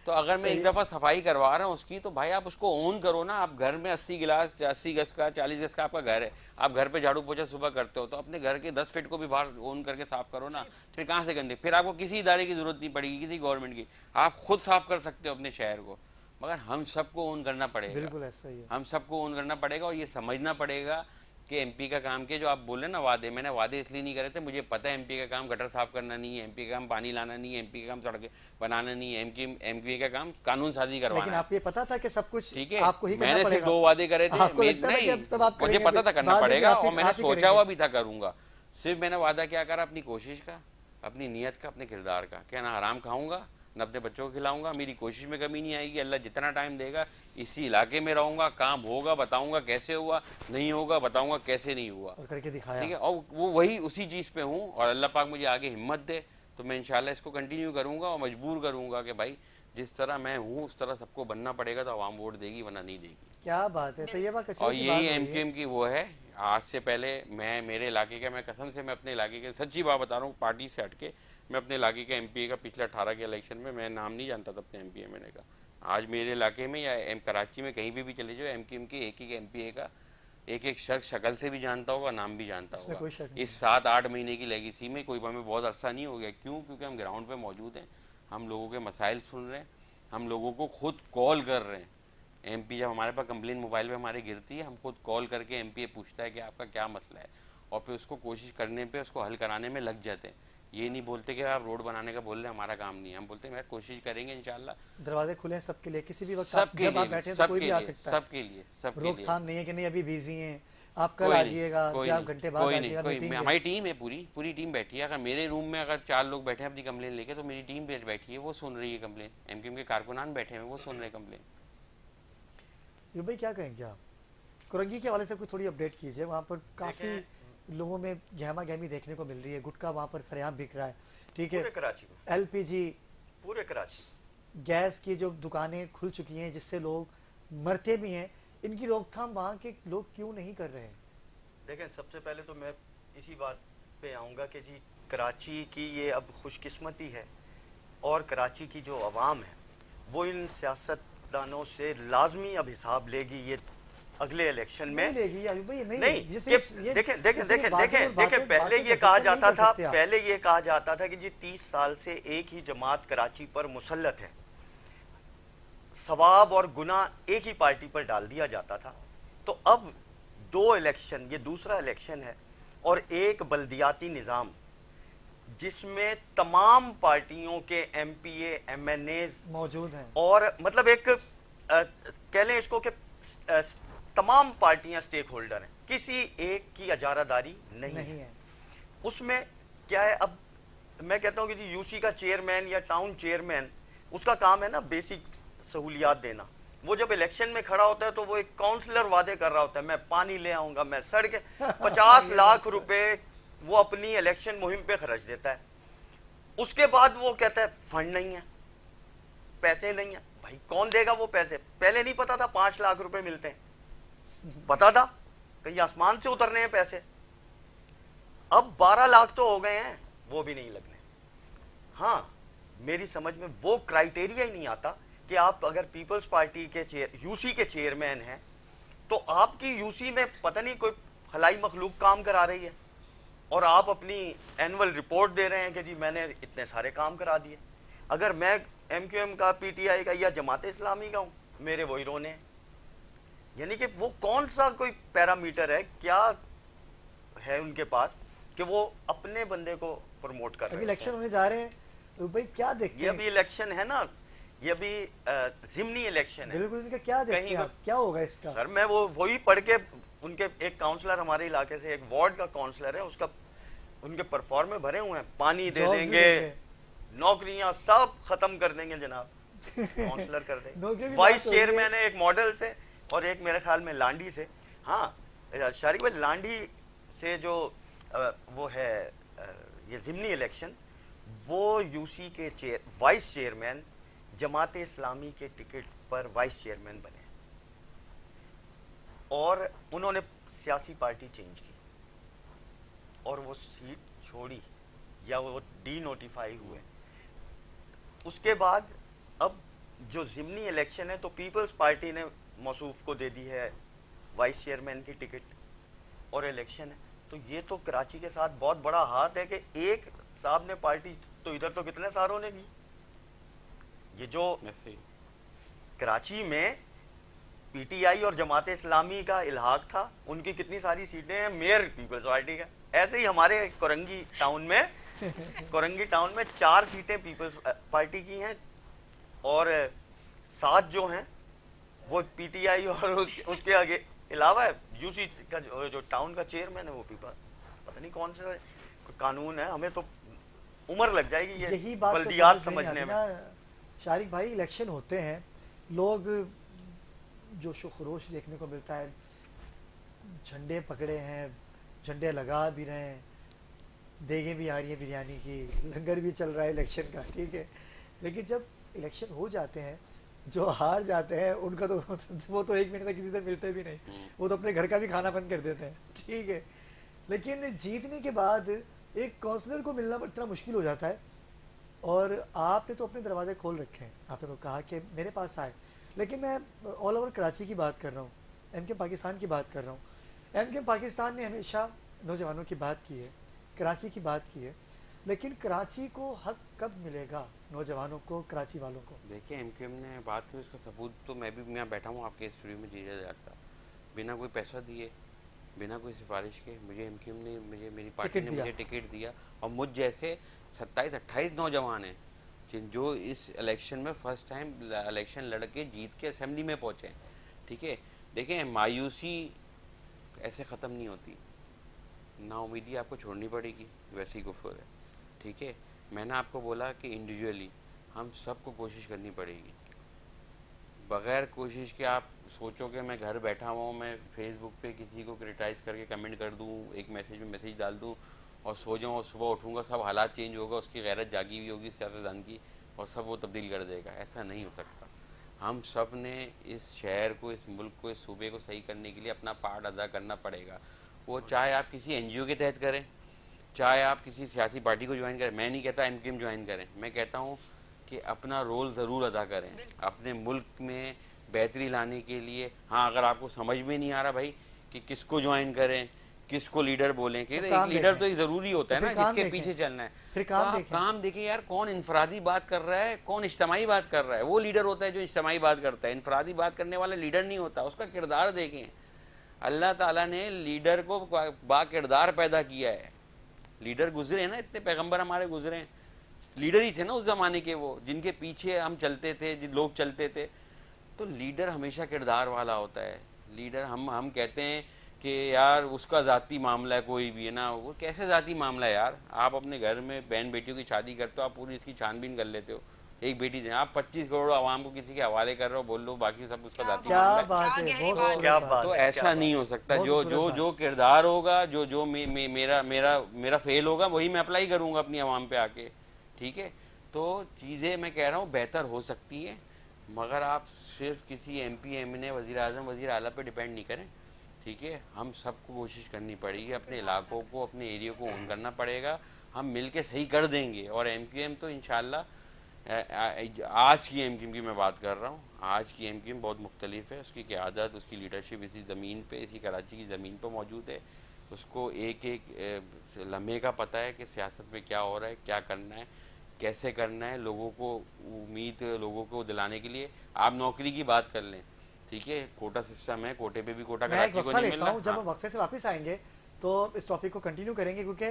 तो अगर मैं एक दफ़ा सफाई करवा रहा हूँ उसकी, तो भाई आप उसको ओन करो ना। आप घर में 80 गिलास 80 गज का 40 गज का आपका घर है, आप घर पे झाड़ू पोछा सुबह करते हो, तो अपने घर के 10 फीट को भी बाहर ओन करके साफ करो ना। फिर कहाँ से गंदे, फिर आपको किसी इदारे की जरूरत नहीं पड़ेगी, किसी गवर्नमेंट की, आप खुद साफ कर सकते हो अपने शहर को। मगर हम सबको ओन करना पड़ेगा, बिल्कुल ऐसा ही है। हम सबको ओन करना पड़ेगा और ये समझना पड़ेगा कि एमपी का काम के जो आप बोले ना वादे, मैंने वादे इसलिए नहीं करे थे, मुझे पता है एमपी का काम गटर साफ करना नहीं है, एमपी का काम पानी लाना नहीं है, एमपी का काम सड़कें बनाना नहीं है, एमपी का काम कानून साजी करवाना है। लेकिन आपको ये पता था कि सब कुछ ठीक है, आपको ही करना मैंने पड़ेगा? सिर्फ 2 वादे करे थे, मुझे पता था करना पड़ेगा और मैंने सोचा हुआ भी था करूंगा। सिर्फ मैंने वादा क्या करा, अपनी कोशिश का, अपनी नीयत का, अपने किरदार का, क्या ना हराम खाऊंगा न अपने बच्चों को खिलाऊंगा, मेरी कोशिश में कमी नहीं आएगी। अल्लाह जितना टाइम देगा इसी इलाके में रहूंगा, काम होगा बताऊंगा कैसे हुआ, नहीं होगा बताऊंगा कैसे नहीं हुआ, और करके दिखाया। ठीक है, और वो वही उसी चीज़ पे हूँ और अल्लाह पाक मुझे आगे हिम्मत दे तो मैं इंशाल्लाह इसको कंटिन्यू करूंगा और मजबूर करूंगा कि भाई जिस तरह मैं हूँ उस तरह सबको बनना पड़ेगा, तो आवाम वोट देगी वरना नहीं देगी। क्या बात है। तो ये बात और यही एमक्यूएम की वो है। आज से पहले मैं मेरे इलाके का, मैं कसम से मैं अपने इलाके के, सच्ची बात बता रहा हूँ, पार्टी से हटके मैं अपने इलाके का एमपीए का पिछले 18 के इलेक्शन में मैं नाम नहीं जानता था अपने एमपीए मैंने कहा। आज मेरे इलाके में या कराची में कहीं भी चले जाओ, एमक्यूएम के एक ही एमपीए का एक एक शख्स शक्ल से भी जानता होगा, नाम भी जानता होगा। इस 7-8 महीने की लेगेसी में कोई हमें बहुत अरसा नहीं हो गया। क्यों? क्योंकि हम ग्राउंड पे मौजूद हैं, हम लोगों के मसाइल सुन रहे हैं, हम लोगों को खुद कॉल कर रहे हैं। एमपी जब हमारे पास कंप्लेन मोबाइल पे हमारे गिरती है, हम खुद कॉल करके एमपी पूछता है कि आपका क्या मसला है, और फिर उसको कोशिश करने पे उसको हल कराने में लग जाते हैं। ये नहीं बोलते कि आप रोड बनाने का बोल रहे हैं, हमारा काम नहीं है। हम बोलते हैं यार कोशिश करेंगे इंशाल्लाह। दरवाजे खुले हैं सबके लिए, किसी भी वक्त सबके जब आप बैठे हैं तो कोई भी आ सकता है। सबके लिए रोकथाम नहीं है कि नहीं अभी बिजी हैं, आप कल आ जाइएगा या घंटे बाद आ जाइएगा। हमारी टीम है, पूरी टीम बैठी है। अगर मेरे रूम में अगर 4 लोग बैठे हैं अपनी कंप्लेन लेके, तो मेरी टीम बैठी है, वो सुन रही है कंप्लेन। एमक्यूएम के कारकुनान बैठे हैं, वो सुन रहे हैं कंप्लेन। यूब भाई क्या कहेंगे आप, कुरंगी के हवाले से कुछ थोड़ी अपडेट कीजिए। वहाँ पर काफी लोगों में गहमा गहमी देखने को मिल रही है, गुटखा वहाँ पर सरेआम बिक रहा है, ठीक है, पूरे कराची में, एलपीजी, पूरे कराची गैस की जो दुकानें खुल चुकी हैं जिससे लोग मरते भी हैं, इनकी रोकथाम वहाँ के लोग क्यों नहीं कर रहे हैं? देखें, सबसे पहले तो मैं इसी बात पे आऊँगा कि जी कराची की ये अब खुशकिस्मती है और कराची की जो आवाम है वो इन सियासतदानों से लाजमी अब हिसाब लेगी ये अगले इलेक्शन में। नहीं, देखें पहले ये कहा जाता था कि जी 30 साल से एक ही जमात कराची पर मुसल्लत है, सवाब और गुनाह एक ही पार्टी पर डाल दिया जाता था। तो अब 2 इलेक्शन, ये दूसरा इलेक्शन है और एक बल्दियाती निज़ाम जिसमें तमाम पार्टियों के एमपीए एमएनए मौजूद हैं, और मतलब एक कह लें इसको कि तमाम पार्टियां स्टेक होल्डर हैं, किसी एक की अजारादारी नहीं है। उसमें क्या है, अब मैं कहता हूं कि जी यूसी का चेयरमैन या टाउन चेयरमैन, उसका काम है ना बेसिक सहूलियात देना। वो जब इलेक्शन में खड़ा होता है तो वो एक काउंसलर वादे कर रहा होता है, मैं पानी ले आऊंगा, मैं सड़कें 50 लाख रुपए वो अपनी इलेक्शन मुहिम पे खर्च देता है। उसके बाद वो कहता है फंड नहीं है, पैसे नहीं है। भाई कौन देगा वो पैसे? पहले नहीं पता था 5 लाख रुपए मिलते हैं, पता था कहीं आसमान से उतरने हैं पैसे। अब 12 लाख तो हो गए हैं, वो भी नहीं लगने। हाँ, मेरी समझ में वो क्राइटेरिया ही नहीं आता कि आप अगर पीपल्स पार्टी के यूसी के चेयरमैन हैं तो आपकी यूसी में पता नहीं कोई खलाई मखलूक काम करा रही है और आप अपनी एनुअल रिपोर्ट दे रहे हैं कि जी मैंने इतने सारे काम करा दिए। अगर मैं एमक्यूएम का, पीटीआई का या जमात इस्लामी का हूं, मेरे वही रोने हैं। यानी कि वो कौन सा कोई पैरामीटर है, क्या है उनके पास कि वो अपने बंदे को प्रमोट कर रहे हैं। अभी इलेक्शन होने जा रहे हैं तो भाई क्या देखते हैं? ये अभी इलेक्शन है ना, ये अभी जिमनी इलेक्शन है। बिल्कुल, इनका क्या देखते हैं, क्या होगा इसका? सर मैं वही पढ़ के, उनके एक काउंसलर हमारे इलाके से, एक वार्ड का काउंसलर है, उसका उनके परफॉर्मे भरे हुए हैं, पानी दे देंगे, नौकरियां सब खत्म कर देंगे जनाब, काउंसलर कर देंगे। वाइस चेयरमैन है एक मॉडल से और एक मेरे ख्याल में लांडी से। हाँ शारिक भाई, लांडी जैसे जो वो है ये ज़िमनी इलेक्शन, वो यूसी के वाइस चेयरमैन जमात इस्लामी के टिकट पर वाइस चेयरमैन बने और उन्होंने सियासी पार्टी चेंज की और वो सीट छोड़ी या वो डी नोटिफाई हुए। उसके बाद अब जो ज़िमनी इलेक्शन है तो पीपल्स पार्टी ने मौसूफ को दे दी है वाइस चेयरमैन की टिकट और इलेक्शन है। तो ये तो कराची के साथ बहुत बड़ा हाथ है कि एक साहब ने पार्टी, तो इधर तो कितने सारों ने की। ये जो कराची में पीटीआई और जमात इस्लामी का इल्हाक था, उनकी कितनी सारी सीटें हैं मेयर पीपल्स पार्टी का। ऐसे ही हमारे कोरंगी टाउन में 4 सीटें पीपल्स पार्टी की हैं और 7 जो हैं वो पीटीआई और उसके आगे अलावा यूसी का जो टाउन का चेयरमैन है वो पता नहीं कौन सा कानून है, हमें तो उम्र लग जाएगी ये यही बात बल्दियात तो समझने में। शारिक भाई, इलेक्शन होते हैं, लोग जोशो खरोश देखने को मिलता है, झंडे पकड़े हैं, झंडे लगा भी रहे हैं, देगें भी आ रही हैं बिरयानी की, लंगर भी चल रहा है इलेक्शन का, ठीक है। लेकिन जब इलेक्शन हो जाते हैं, जो हार जाते हैं उनका तो वो तो 1 महीने तक किसी से मिलते भी नहीं, वो तो अपने घर का भी खाना बंद कर देते हैं, ठीक है। लेकिन जीतने के बाद एक काउंसलर को मिलना इतना मुश्किल हो जाता है। और आपने तो अपने दरवाजे खोल रखे हैं, आपने तो कहा कि मेरे पास आए, लेकिन मैं ऑल ओवर कराची की बात कर रहा हूँ, एमकेएम पाकिस्तान की बात कर रहा हूँ। एमकेएम पाकिस्तान ने हमेशा नौजवानों की बात की है, कराची की बात की है, लेकिन कराची को हक कब मिलेगा, नौजवानों को, कराची वालों को? देखिए, एमकेएम ने बात की, उसका सबूत तो मैं भी यहाँ बैठा हूँ आपके स्टूडियो में जीजा जाता, बिना कोई पैसा दिए, बिना कोई सिफारिश के मुझे एमकेएम ने, मेरी पार्टी ने मुझे टिकट दिया। और मुझ जैसे 27-28 नौजवान हैं जो इस इलेक्शन में फर्स्ट टाइम इलेक्शन लड़के जीत के असेंबली में पहुंचे हैं, ठीक है। देखें, मायूसी ऐसे ख़त्म नहीं होती, नाउमीदी आपको छोड़नी पड़ेगी, वैसे ही गुफ्तगू है, ठीक है। मैंने आपको बोला कि इंडिविजुअली हम सबको कोशिश करनी पड़ेगी, बगैर कोशिश के आप सोचो कि मैं घर बैठा हुआ हूँ, मैं फेसबुक पे किसी को क्रिटिसाइज़ करके कमेंट कर दूँ, एक मैसेज में मैसेज डाल दूँ और सो जाऊँ और सुबह उठूँगा सब हालात चेंज होगा, उसकी गैरत जागी हुई होगी सियासतदान की और सब वो तब्दील कर देगा। ऐसा नहीं हो सकता। हम सब ने इस शहर को, इस मुल्क को, इस सूबे को सही करने के लिए अपना पार्ट अदा करना पड़ेगा। वो चाहे आप किसी एनजीओ के तहत करें, चाहे आप किसी सियासी पार्टी को ज्वाइन करें। मैं नहीं कहता एमकेएम ज्वाइन करें, मैं कहता हूँ कि अपना रोल ज़रूर अदा करें अपने मुल्क में बेहतरी लाने के लिए। हाँ, अगर आपको समझ में नहीं आ रहा भाई कि किसको ज्वाइन करें, किसको लीडर बोलें, कि एक लीडर तो एक ज़रूरी होता है ना जिसके पीछे चलना है। फिर काम देखें यार, कौन इनफरादी बात कर रहा है, कौन इज्तिमाई बात कर रहा है। वो लीडर होता है जो इज्तिमाई बात करता है, इनफरादी बात करने वाला लीडर नहीं होता। उसका किरदार देखें, अल्लाह ताला ने लीडर को बा किरदार पैदा किया है। लीडर गुजरे हैं ना, इतने पैगंबर हमारे गुजरे हैं, लीडर ही थे ना उस जमाने के, वो जिनके पीछे हम चलते थे, जिन लोग चलते थे। तो लीडर हमेशा किरदार वाला होता है। लीडर हम कहते हैं कि यार उसका ज़ाती मामला है, कोई भी है ना, वो कैसे ज़ाती मामला है यार। आप अपने घर में बहन बेटियों की शादी करते हो, आप पूरी इसकी छानबीन कर लेते हो, एक बेटी दें, आप 25 करोड़ आवाम को किसी के हवाले कर रहे हो, बोल लो बाकी सब उसका ज़ाती मामला है। क्या बात, तो ऐसा नहीं हो सकता। जो किरदार होगा, जो मेरा फेल होगा, वही मैं अप्लाई करूँगा अपनी आवाम पे आके, ठीक है। तो चीज़ें मैं कह रहा हूँ बेहतर हो सकती है, मगर आप सिर्फ किसी MP MNA वज़ीर आज़म वज़ीर आला पे डिपेंड नहीं करें, ठीक है। हम सबको कोशिश करनी पड़ेगी, अपने इलाकों को, अपने एरिया को ओन करना पड़ेगा। हम मिल के सही कर देंगे। और MQM तो इंशाल्लाह, आज की MQM की मैं बात कर रहा हूँ, आज की MQM बहुत मुख्तलिफ है। उसकी क़यादत, उसकी लीडरशिप इसी ज़मीन पे, इसी कराची की ज़मीन पर मौजूद है। उसको एक एक लम्हे का पता है कि सियासत में क्या हो रहा है, क्या करना है, कैसे करना है। लोगों को उम्मीद, लोगों को दिलाने के लिए आप नौकरी की बात कर लें, ठीक है। कोटा सिस्टम है, कोटे पे भी कोटा कराची को नहीं मिल रहा। जब हम वक्फे से वापस आएंगे तो इस टॉपिक को कंटिन्यू करेंगे, क्योंकि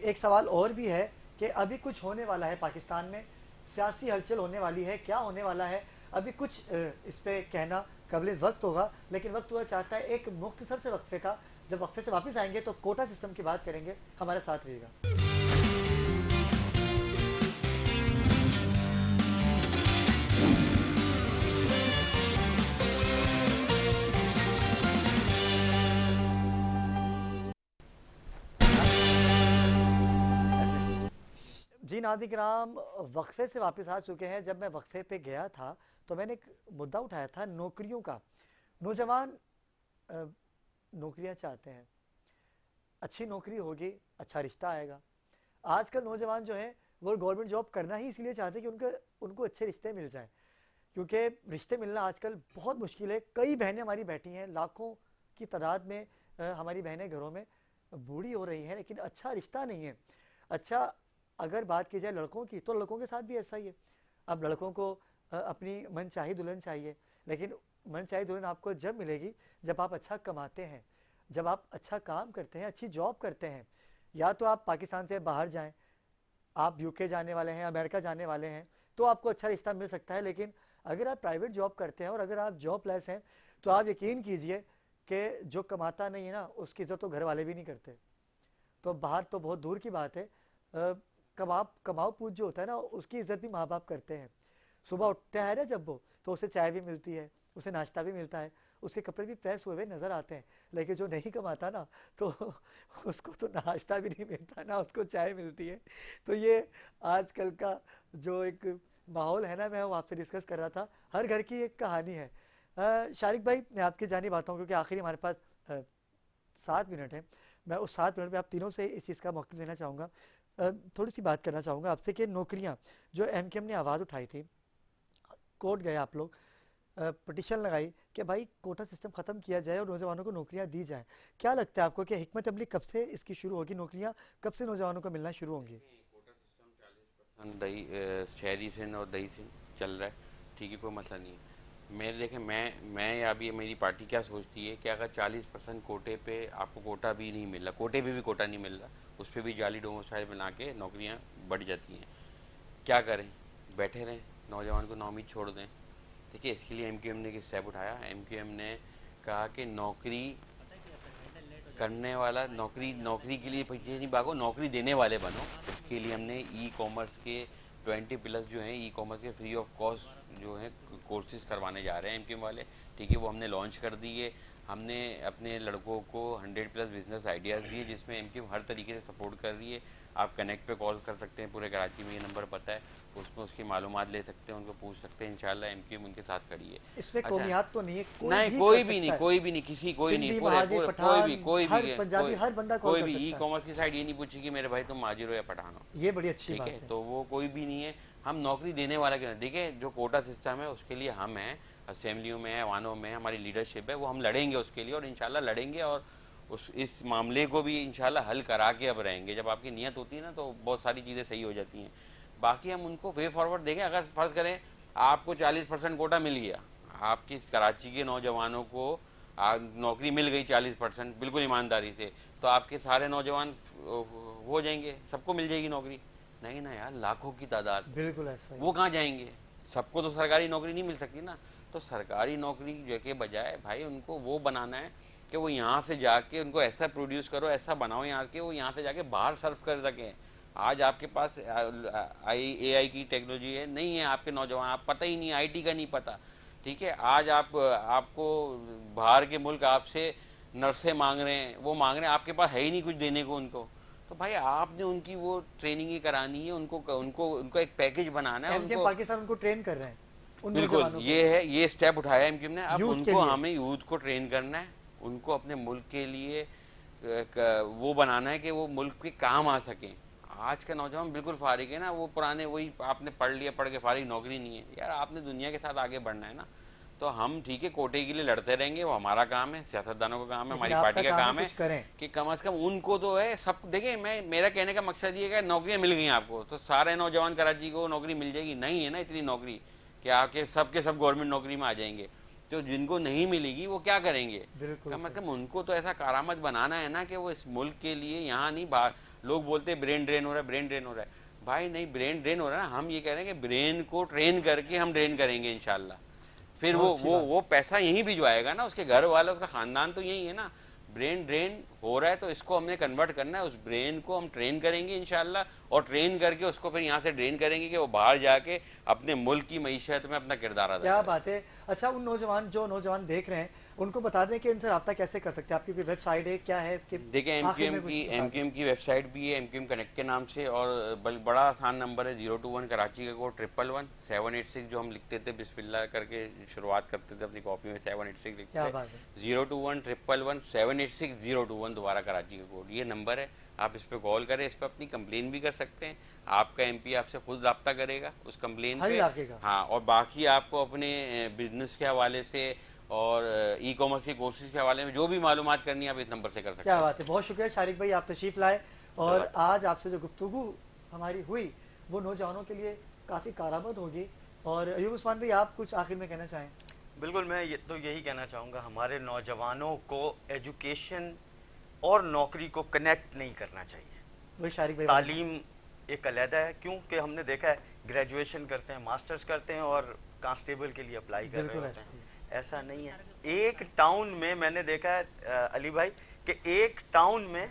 एक सवाल और भी है कि अभी कुछ होने वाला है पाकिस्तान में, सियासी हलचल होने वाली है, क्या होने वाला है अभी कुछ इस पे कहना कबल वक्त होगा। लेकिन वक्त हुआ चाहता है एक मुख्तसर से वक्फे का। जब वक्फे से वापस आएंगे तो कोटा सिस्टम की बात करेंगे। हमारे साथ रहिएगा। जी नादिक राम वक्फे से वापस आ चुके हैं। जब मैं वक्फे पे गया था तो मैंने एक मुद्दा उठाया था नौकरियों का। नौजवान नौकरियां चाहते हैं, अच्छी नौकरी होगी, अच्छा रिश्ता आएगा। आजकल नौजवान जो है वो गवर्नमेंट जॉब करना ही इसलिए चाहते हैं कि उनको अच्छे रिश्ते मिल जाएं, क्योंकि रिश्ते मिलना आजकल बहुत मुश्किल है। कई बहनें हमारी बैठी हैं, लाखों की तादाद में हमारी बहनें घरों में बूढ़ी हो रही हैं, लेकिन अच्छा रिश्ता नहीं है। अच्छा, अगर बात की जाए लड़कों की तो लड़कों के साथ भी ऐसा ही है। अब लड़कों को अपनी मनचाही दुल्हन चाहिए, लेकिन मनचाही दुल्हन आपको जब मिलेगी जब आप अच्छा कमाते हैं, जब आप अच्छा काम करते हैं, अच्छी जॉब करते हैं। या तो आप पाकिस्तान से बाहर जाएं, आप यूके जाने वाले हैं, अमेरिका जाने वाले हैं, तो आपको अच्छा रिश्ता मिल सकता है। लेकिन अगर आप प्राइवेट जॉब करते हैं और अगर आप जॉबलेस हैं तो आप यकीन कीजिए कि जो कमाता नहीं है ना उसकी इज्जत तो घर वाले भी नहीं करते। तो बाहर तो बहुत दूर की बात है, कमाओ पूज जो होता है ना उसकी इज्जत भी माँ बाप करते हैं। सुबह उठता है ना जब वो, तो उसे चाय भी मिलती है, उसे नाश्ता भी मिलता है, उसके कपड़े भी प्रेस हुए नज़र आते हैं। लेकिन जो नहीं कमाता ना तो उसको तो नाश्ता भी नहीं मिलता ना उसको चाय मिलती है। तो ये आजकल का जो एक माहौल है ना, मैं वो आपसे डिस्कस कर रहा था। हर घर की एक कहानी है। शारिक भाई, मैं आपकी जानिब आता हूँ क्योंकि आखिरी हमारे पास 7 मिनट है। मैं उस 7 मिनट में आप तीनों से इस चीज़ का मौका देना चाहूँगा। थोड़ी सी बात करना चाहूँगा आपसे कि नौकरियाँ जो एमकेएम ने आवाज़ उठाई थी, कोर्ट गए आप लोग, पटिशन लगाई कि भाई कोटा सिस्टम ख़त्म किया जाए और नौजवानों को नौकरियां दी जाएं। क्या लगता है आपको कि हिकमत अमली कब से इसकी शुरू होगी, नौकरियां कब से नौजवानों को मिलना शुरू होंगी? कोटा सिस्टम 40% दही शहरी सिंध और दही सिंध चल रहा है, ठीक है, कोई मसला नहीं है। मेरे देखें, मैं या अभी मेरी पार्टी क्या सोचती है कि अगर 40% कोटे पे आपको कोटा भी नहीं मिल रहा, कोटे पे भी कोटा नहीं मिल रहा, उस पर भी जाली डोमोसाइल बना के नौकरियाँ बढ़ जाती हैं, क्या करें? बैठे रहें, नौजवान को नौमीद छोड़ दें? देखिए, इसके लिए एमक्यूएम ने एक स्टेप उठाया। एमक्यूएम ने कहा कि नौकरी करने वाला नौकरी के लिए पीछे नहीं भागो, नौकरी देने वाले बनो। उसके लिए हमने ई कॉमर्स के 20+ जो हैं ई कॉमर्स के फ्री ऑफ कॉस्ट जो हैं कोर्सेज करवाने जा रहे हैं एमक्यूएम वाले, ठीक है, वो हमने लॉन्च कर दिए। हमने अपने लड़कों को 100+ बिजनेस आइडियाज़ दिए जिसमें एमक्यूएम हर तरीके से सपोर्ट कर रही है। आप कनेक्ट पे कॉल कर सकते हैं, पूरे कराची में ये नंबर पता है, उसमें उसकी मालूमात ले सकते हैं, उनको पूछ सकते हैं। इंशाल्लाह एमक्यूएम उनके साथ खड़ी है। इसमें कौमियात तो नहीं है, कोई भी नहीं, कोई भी नहीं, किसी कोई नहीं, पंजाबी हर बंदा कोई भी ई कॉमर्स की साइड ये नहीं पूछेगी मेरे भाई तुम माजिर हो या पठान हो, ये बड़ी अच्छी ठीक बात है। तो वो कोई भी नहीं है, हम नौकरी देने वाला क्यों? देखिए, जो कोटा सिस्टम है उसके लिए हम हैं, असेंबलियों में है, वानों में हमारी लीडरशिप है, वो हम लड़ेंगे उसके लिए और इंशाल्लाह लड़ेंगे और इस मामले को भी इंशाल्लाह हल करा के अब रहेंगे। जब आपकी नीयत होती है ना तो बहुत सारी चीज़ें सही हो जाती हैं। बाकी हम उनको वे फॉरवर्ड देंगे। अगर फर्ज करें आपको 40% कोटा मिल गया, आपकी कराची के नौजवानों को नौकरी मिल गई 40% बिल्कुल ईमानदारी से, तो आपके सारे नौजवान हो जाएंगे, सबको मिल जाएगी नौकरी? नहीं ना यार, लाखों की तादाद, बिल्कुल ऐसा, वो कहाँ जाएंगे? सबको तो सरकारी नौकरी नहीं मिल सकती ना। तो सरकारी नौकरी जो के बजाय भाई उनको वो बनाना है कि वो यहाँ से जाके उनको ऐसा प्रोड्यूस करो, ऐसा बनाओ यहाँ के वो यहाँ से जाके बाहर सर्व कर सकें। आज आपके पास AI की टेक्नोलॉजी है, नहीं है आपके नौजवान, आप पता ही नहीं, IT का नहीं पता, ठीक है। आज आपको बाहर के मुल्क आपसे नर्सें मांग रहे हैं, वो मांग रहे हैं, आपके पास है ही नहीं कुछ देने को उनको। तो भाई आपने उनकी वो ट्रेनिंग ही करानी है, उनको एक पैकेज बनाना है। उनको पाकिस्तान उनको ट्रेन कर रहे हैं, बिल्कुल ये स्टेप उठाया एमक्यूएम ने। अब उनको हमें यूथ को ट्रेन करना है, उनको अपने मुल्क के लिए वो बनाना है कि वो मुल्क के काम आ सकें। आज का नौजवान बिल्कुल फारिग है ना, वो पुराने वही आपने पढ़ लिया, पढ़ के फारिग, नौकरी नहीं है यार। आपने दुनिया के साथ आगे बढ़ना है ना। तो हम ठीक है कोटे के लिए लड़ते रहेंगे, वो हमारा काम है, सियासतदानों का काम है, हमारी पार्टी का काम है कि कम से कम उनको तो है सब। देखिए, मेरा कहने का मकसद ये है कि नौकरियां मिल गई आपको तो सारे नौजवान कराची को नौकरी मिल जाएगी, नहीं है ना इतनी नौकरी कि आके सब गवर्नमेंट नौकरी में आ जाएंगे। तो जिनको नहीं मिलेगी वो क्या करेंगे? कम से कम उनको तो ऐसा करामत बनाना है ना कि वो इस मुल्क के लिए यहाँ नहीं बाहर। लोग बोलते हैं ब्रेन ड्रेन हो रहा है, ब्रेन ड्रेन हो रहा है। भाई नहीं, ब्रेन ड्रेन हो रहा है ना, हम ये कह रहे हैं कि ब्रेन को ट्रेन करके हम ड्रेन करेंगे इंशाल्लाह। फिर वो पैसा यहीं भी जो आएगा ना, उसके घर वाला, उसका खानदान तो यही है ना। ब्रेन ड्रेन हो रहा है तो इसको हमने कन्वर्ट करना है, उस ब्रेन को हम ट्रेन करेंगे इंशाल्लाह, और ट्रेन करके उसको फिर यहाँ से ड्रेन करेंगे कि वो बाहर जाके अपने मुल्क की मईशत में अपना किरदार अदा। क्या बात है। अच्छा, जो नौजवान देख रहे हैं उनको बता दें कि इनसे रब्ता कैसे कर सकते हैं, आपकी कोई वेबसाइट है, क्या है इसके? देखिए एमकेएम की वेबसाइट भी है, एमकेएम कनेक्ट के नाम से, और बड़ा आसान नंबर है 021 कराची का कोड 111 786, जो हम लिखते थे बिस्मिल्लाह करके शुरुआत करते थे अपनी कॉपी में, 786 लिखते थे, 021 111 786 021 दोबारा कराची का कोड, ये नंबर है। आप इस पे कॉल करें, इस पे अपनी कंप्लेन भी कर सकते हैं, आपका एमपी आपसे खुद रब्ता करेगा उस कंप्लेन पे। हाँ, और बाकी आपको अपने बिजनेस के हवाले से और ई कॉमर्स की कोर्सेज के हवाले में जो भी मालूमात करनी है आप इस नंबर से कर सकते हैं। क्या बात है, बहुत शुक्रिया शारिक भाई, आप तशरीफ लाए और आज आपसे जो गुफ्तगू हमारी हुई वो नौजवानों के लिए काफ़ी कारआमद होगी। और अयूब उस्मान भाई, आप कुछ आखिर में कहना चाहें? बिल्कुल, मैं यही कहना चाहूँगा, हमारे नौजवानों को एजुकेशन और नौकरी को कनेक्ट नहीं करना चाहिए। वही शारिक भाई, तालीम एक अलहदा है, क्योंकि हमने देखा है ग्रेजुएशन करते हैं, मास्टर्स करते हैं और कांस्टेबल के लिए अप्लाई कर रहे होते हैं। ऐसा नहीं है। एक टाउन में मैंने देखा है अली भाई कि एक टाउन में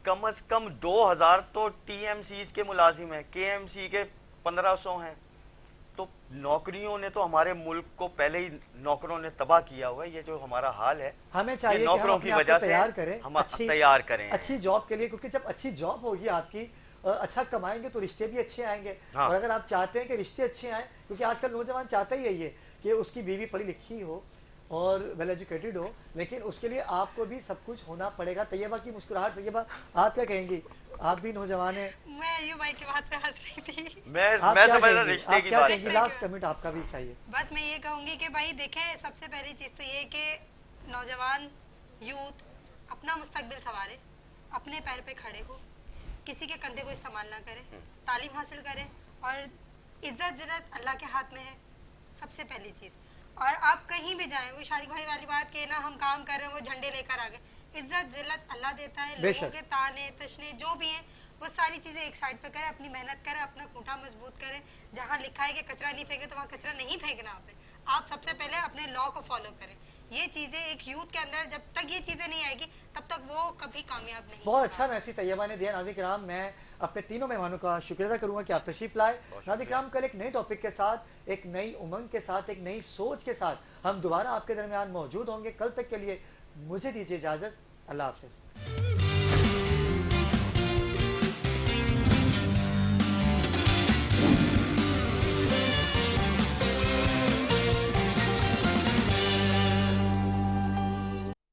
कम से कम 2000 तो टीएमसीज के मुलाजिम हैं, केएमसी के 1500 हैं। तो नौकरियों ने तो हमारे मुल्क को पहले ही नौकरों ने तबाह किया हुआ है। ये जो हमारा हाल है, हमें चाहिए नौकरों की वजह से हम तैयार करें अच्छी जॉब के लिए, क्योंकि जब अच्छी जॉब होगी आपकी, अच्छा कमाएंगे तो रिश्ते भी अच्छे आएंगे। हाँ। और अगर आप चाहते हैं कि रिश्ते अच्छे आए, क्योंकि आजकल नौजवान चाहता ही यही है कि उसकी बीवी पढ़ी लिखी हो और वेल एजुकेटेड हो, लेकिन उसके लिए आपको भी सब कुछ होना पड़ेगा। तैयबा की मुस्कुराहट, तैयबा आप क्या कहेंगी? आप भी नौजवान हैं। मैं अयूब भाई की बात पे हंस रही थी। मैं समझ रहा रिश्ते की बात। लास्ट कमेंट आपका भी चाहिए। बस मैं ये कहूंगी कि भाई देखें, सबसे पहली चीज तो ये कि नौजवान यूथ अपना मुस्तकबिल संवारे, अपने पैर पे खड़े हो, किसी के कंधे को इस्तेमाल ना करें, तालीम हासिल करें और इज्जत जिल्लत अल्लाह के हाथ में है, सबसे पहली चीज़। और आप कहीं भी जाएं, वो शारिक भाई वाली बात के ना हम काम कर रहे हैं वो झंडे लेकर आ गए, इज्जत जिल्लत अल्लाह देता है। लोगों के ताने तशने जो भी हैं वो सारी चीज़ें एक साइड पे करें, अपनी मेहनत करें, अपना खूंटा मजबूत करें। जहाँ लिखा है कि कचरा नहीं फेंके तो वहाँ कचरा नहीं फेंकना आपने। आप सबसे पहले अपने लॉ को फॉलो करें। ये चीज़ें एक यूथ के अंदर जब तक ये चीज़ें नहीं आएगी तब तक वो कभी कामयाब नहीं। बहुत अच्छा मैसेज तैयबा ने दिया। नाज़रीन किराम, मैं अपने तीनों मेहमानों का शुक्रिया अदा करूंगा कि आप तशरीफ लाए। नाज़रीन किराम, कल एक नए टॉपिक के साथ, एक नई उमंग के साथ, एक नई सोच के साथ हम दोबारा आपके दरमियान मौजूद होंगे। कल तक के लिए मुझे दीजिए इजाजत। अल्लाह हाफ़िज़।